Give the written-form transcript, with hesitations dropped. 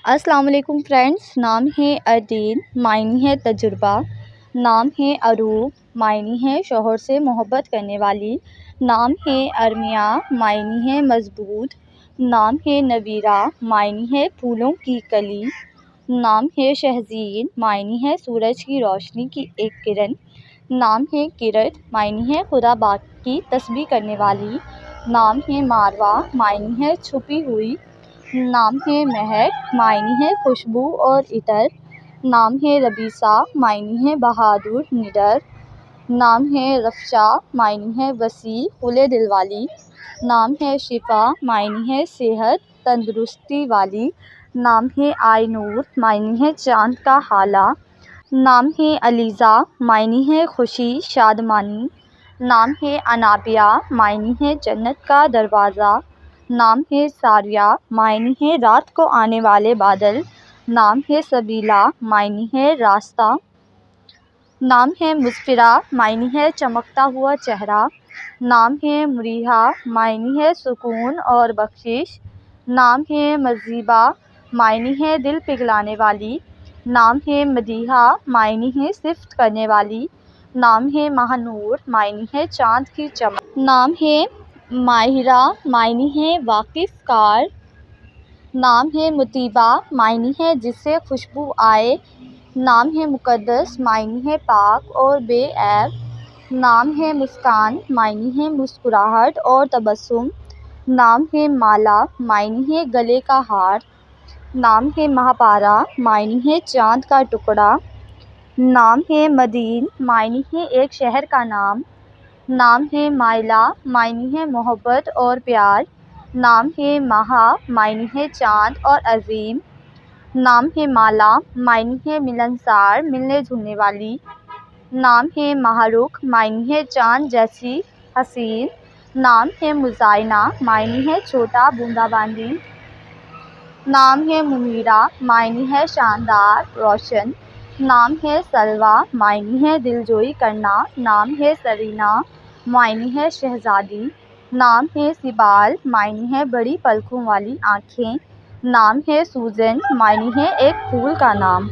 السلام علیکم فرینڈس، نام ہے اردین، معنی ہے تجربہ۔ نام ہے عروب، معنی ہے شوہر سے محبت کرنے والی۔ نام ہے ارمیہ، معنی ہے مضبوط۔ نام ہے نویرہ، معنی ہے پھولوں کی کلی۔ نام ہے شہزین، معنی ہے سورج کی روشنی کی ایک کرن۔ نام ہے کرت، معنی ہے خدا پاک کی تسبیح کرنے والی۔ نام ہے ماروا، معنی ہے چھپی ہوئی۔ نام ہے مہک، معنی ہے خوشبو اور عطر۔ نام ہے ربیسہ، معنی ہے بہادر نڈر۔ نام ہے رفشا، معنی ہے وسیع کھلے دل والی۔ نام ہے شفا، معنی ہے صحت تندرستی والی۔ نام ہے آئی نور، معنی ہے چاند کا ہالہ۔ نام ہے علیزہ، معنی ہے خوشی شادمانی۔ نام ہے انابیہ، معنی ہے جنت کا دروازہ۔ نام ہے ساریہ، معنی ہے رات کو آنے والے بادل۔ نام ہے سبیلہ، معنی ہے راستہ۔ نام ہے مسفرہ، معنی ہے چمکتا ہوا چہرہ۔ نام ہے مریحہ، معنی ہے سکون اور بخشش۔ نام ہے مذہبہ، معنی ہے دل پگھلانے والی۔ نام ہے مدیحہ، معنی ہے صفت کرنے والی۔ نام ہے ماہ نور، معنی ہے چاند کی چمک۔ نام ہے ماہرہ، معنی ہے واقف کار۔ نام ہے مطیبہ، معنی ہے جس سے خوشبو آئے۔ نام ہے مقدس، معنی ہے پاک اور بے عیب۔ نام ہے مسکان، معنی ہے مسکراہٹ اور تبسم۔ نام ہے مالا، معنی ہے گلے کا ہار۔ نام ہے مہاپارہ، معنی ہے چاند کا ٹکڑا۔ نام ہے مدین، معنی ہے ایک شہر کا نام۔ نام ہے مائلہ، معنی ہے محبت اور پیار۔ نام ہے مہا، معنی ہے چاند اور عظیم۔ نام ہے مالا، معنی ہے ملنسار ملنے جلنے والی۔ نام ہے ماہ رخ، معنی ہے چاند جیسی حسین۔ نام ہے مزائنہ، معنی ہے چھوٹا بوندا باندی۔ نام ہے منیرہ، معنی ہے شاندار روشن۔ نام ہے سلویٰ، معنی ہے دلجوئی کرنا۔ نام ہے سرینا، معنی ہے شہزادی۔ نام ہے سبال، معنی ہے بڑی پلکوں والی آنکھیں۔ نام ہے سوزن، معنی ہے ایک پھول کا نام۔